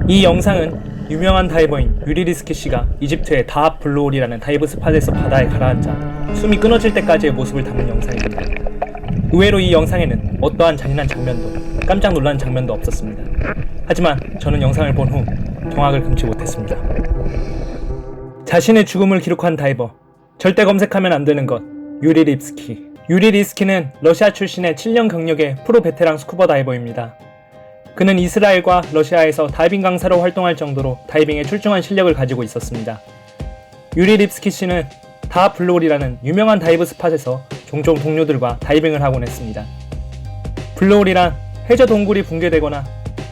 이 영상은 유명한 다이버인 유리 리스키 씨가 이집트의 다합 블루홀이라는 다이브 스팟에서 바다에 가라앉아 숨이 끊어질 때까지의 모습을 담은 영상입니다. 의외로 이 영상에는 어떠한 잔인한 장면도 깜짝 놀란 장면도 없었습니다. 하지만 저는 영상을 본 후 경악을 금치 못했습니다. 자신의 죽음을 기록한 다이버, 절대 검색하면 안 되는 것, 유리 립스키. 유리 리스키는 러시아 출신의 7년 경력의 프로 베테랑 스쿠버 다이버입니다. 그는 이스라엘과 러시아에서 다이빙 강사로 활동할 정도로 다이빙에 출중한 실력을 가지고 있었습니다. 유리 립스키 씨는 다 블루홀이라는 유명한 다이브 스팟에서 종종 동료들과 다이빙을 하곤 했습니다. 블루홀이란 해저 동굴이 붕괴되거나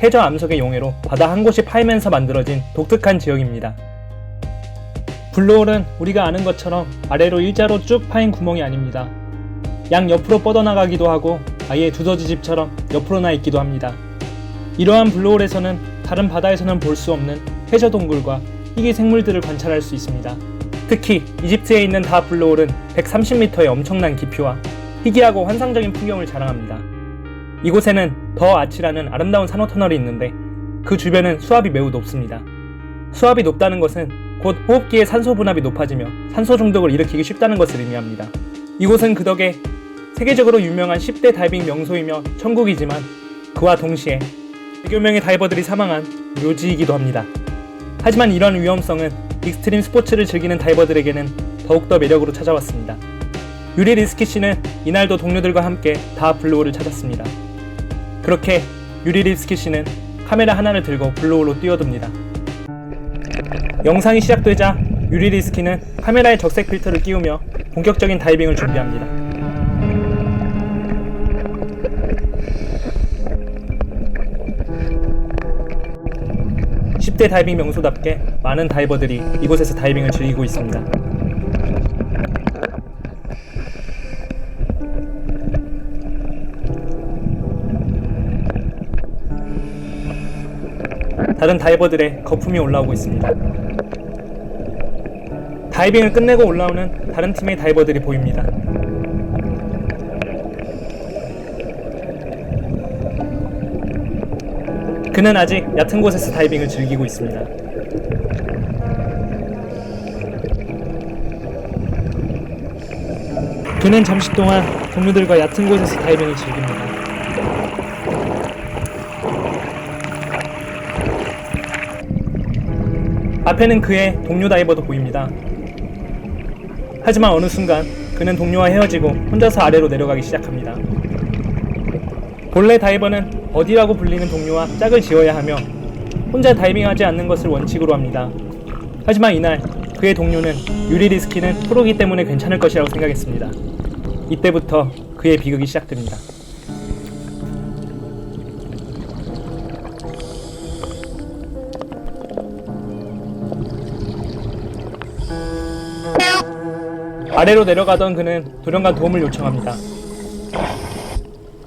해저 암석의 용해로 바다 한 곳이 파이면서 만들어진 독특한 지역입니다. 블루홀은 우리가 아는 것처럼 아래로 일자로 쭉 파인 구멍이 아닙니다. 양 옆으로 뻗어나가기도 하고 아예 두더지 집처럼 옆으로 나 있기도 합니다. 이러한 블루홀에서는 다른 바다에서는 볼 수 없는 해저 동굴과 희귀 생물들을 관찰할 수 있습니다. 특히 이집트에 있는 다 블루홀은 130m의 엄청난 깊이와 희귀하고 환상적인 풍경을 자랑합니다. 이곳에는 더 아치라는 아름다운 산호 터널이 있는데 그 주변은 수압이 매우 높습니다. 수압이 높다는 것은 곧 호흡기의 산소 분압이 높아지며 산소 중독을 일으키기 쉽다는 것을 의미합니다. 이곳은 그 덕에 세계적으로 유명한 10대 다이빙 명소이며 천국이지만 그와 동시에 100여 명의 다이버들이 사망한 묘지이기도 합니다. 하지만 이런 위험성은 익스트림 스포츠를 즐기는 다이버들에게는 더욱더 매력으로 찾아왔습니다. 유리 리스키 씨는 이날도 동료들과 함께 다 블루홀을 찾았습니다. 그렇게 유리 리스키 씨는 카메라 하나를 들고 블루홀로 뛰어듭니다. 영상이 시작되자 유리 리스키는 카메라에 적색 필터를 끼우며 본격적인 다이빙을 준비합니다. 10대 다이빙 명소답게 많은 다이버들이 이곳에서 다이빙을 즐기고 있습니다. 다른 다이버들의 거품이 올라오고 있습니다. 다이빙을 끝내고 올라오는 다른 팀의 다이버들이 보입니다. 그는 아직 얕은 곳에서 다이빙을 즐기고 있습니다. 그는 잠시 동안 동료들과 얕은 곳에서 다이빙을 즐깁니다. 앞에는 그의 동료 다이버도 보입니다. 하지만 어느 순간 그는 동료와 헤어지고 혼자서 아래로 내려가기 시작합니다. 본래 다이버는 버디라고 불리는 동료와 짝을 지어야 하며 혼자 다이빙하지 않는 것을 원칙으로 합니다. 하지만 이날 그의 동료는 유리 리스키는 프로기 때문에 괜찮을 것이라고 생각했습니다. 이때부터 그의 비극이 시작됩니다. 아래로 내려가던 그는 돌연간 도움을 요청합니다.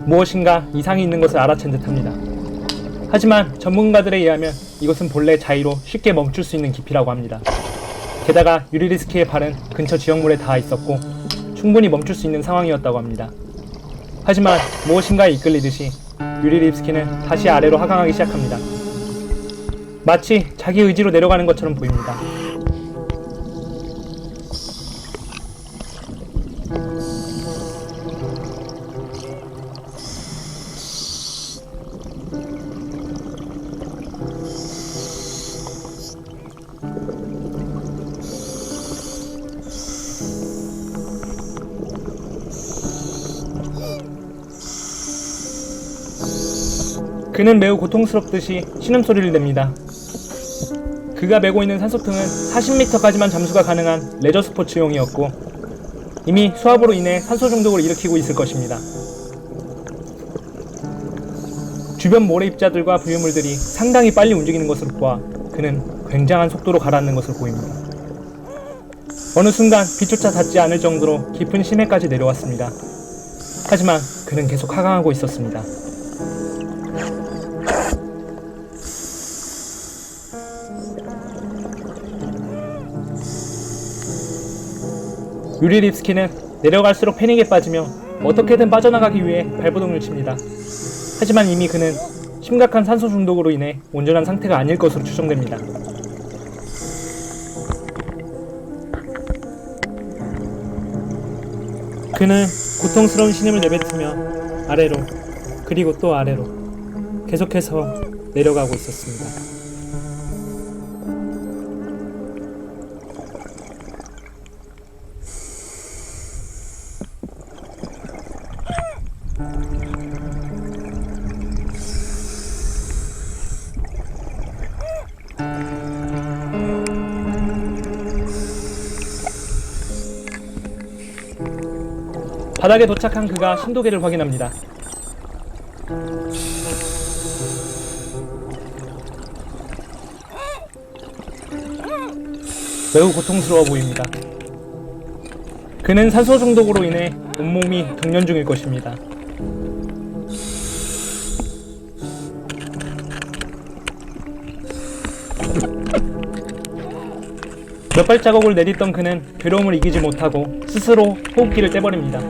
무엇인가 이상이 있는 것을 알아챈 듯합니다. 하지만 전문가들에 의하면 이것은 본래 자의로 쉽게 멈출 수 있는 깊이라고 합니다. 게다가 유리 리스키의 발은 근처 지역물에 닿아 있었고 충분히 멈출 수 있는 상황이었다고 합니다. 하지만 무엇인가에 이끌리듯이 유리 리스키는 다시 아래로 하강하기 시작합니다. 마치 자기 의지로 내려가는 것처럼 보입니다. 그는 매우 고통스럽듯이 신음소리를 냅니다. 그가 메고 있는 산소통은 40m까지만 잠수가 가능한 레저 스포츠용이었고 이미 수압으로 인해 산소 중독을 일으키고 있을 것입니다. 주변 모래입자들과 부유물들이 상당히 빨리 움직이는 것으로 보아 그는 굉장한 속도로 가라앉는 것으로 보입니다. 어느 순간 빛조차 닿지 않을 정도로 깊은 심해까지 내려왔습니다. 하지만 그는 계속 하강하고 있었습니다. 유리 립스키는 내려갈수록 패닉에 빠지며 어떻게든 빠져나가기 위해 발버둥을 칩니다. 하지만 이미 그는 심각한 산소 중독으로 인해 온전한 상태가 아닐 것으로 추정됩니다. 그는 고통스러운 신음을 내뱉으며 아래로, 그리고 또 아래로 계속해서 내려가고 있었습니다. 바닥에 도착한 그가 신도계를 확인합니다. 매우 고통스러워 보입니다. 그는 산소 중독으로 인해 온몸이 경련 중일 것입니다. 몇 발자국을 내딛던 그는 괴로움을 이기지 못하고 스스로 호흡기를 떼버립니다.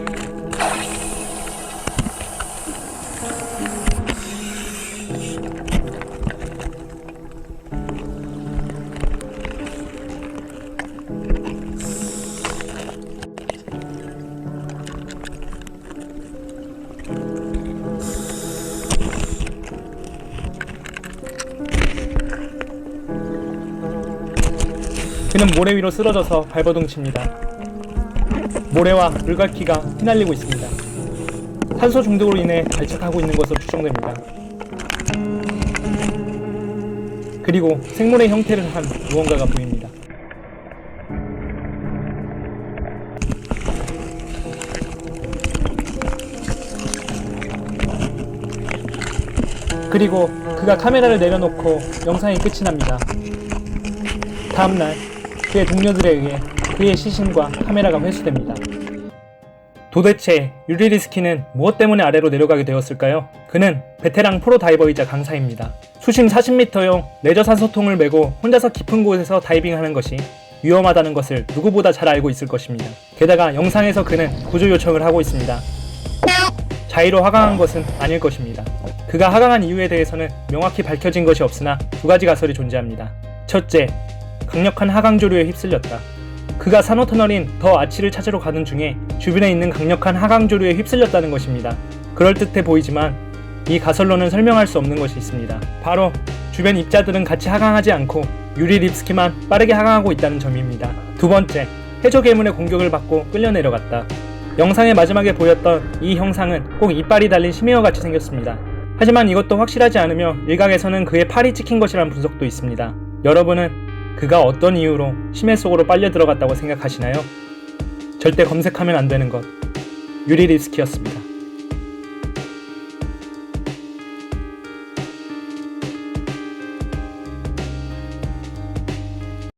그는 모래 위로 쓰러져서 발버둥 칩니다. 모래와 물갈퀴가 휘날리고 있습니다. 산소 중독으로 인해 발작하고 있는 것으로 추정됩니다. 그리고 생물의 형태를 한 무언가가 보입니다. 그리고 그가 카메라를 내려놓고 영상이 끝이 납니다. 다음날 그의 동료들에 의해 그의 시신과 카메라가 회수됩니다. 도대체 유리리스키는 무엇 때문에 아래로 내려가게 되었을까요? 그는 베테랑 프로 다이버이자 강사입니다. 수심 40m용 레저 산소통을 메고 혼자서 깊은 곳에서 다이빙하는 것이 위험하다는 것을 누구보다 잘 알고 있을 것입니다. 게다가 영상에서 그는 구조 요청을 하고 있습니다. 자의로 하강한 것은 아닐 것입니다. 그가 하강한 이유에 대해서는 명확히 밝혀진 것이 없으나 두 가지 가설이 존재합니다. 첫째, 강력한 하강조류에 휩쓸렸다. 그가 산호터널인 더 아치를 찾으러 가는 중에 주변에 있는 강력한 하강조류에 휩쓸렸다는 것입니다. 그럴듯해 보이지만 이 가설로는 설명할 수 없는 것이 있습니다. 바로 주변 입자들은 같이 하강하지 않고 유리립스키만 빠르게 하강하고 있다는 점입니다. 두 번째, 해저괴물의 공격을 받고 끌려 내려갔다. 영상의 마지막에 보였던 이 형상은 꼭 이빨이 달린 심해어같이 생겼습니다. 하지만 이것도 확실하지 않으며 일각에서는 그의 팔이 찍힌 것이라는 분석도 있습니다. 여러분은 그가 어떤 이유로 심해 속으로 빨려 들어갔다고 생각하시나요? 절대 검색하면 안 되는 것, 유리립스키였습니다.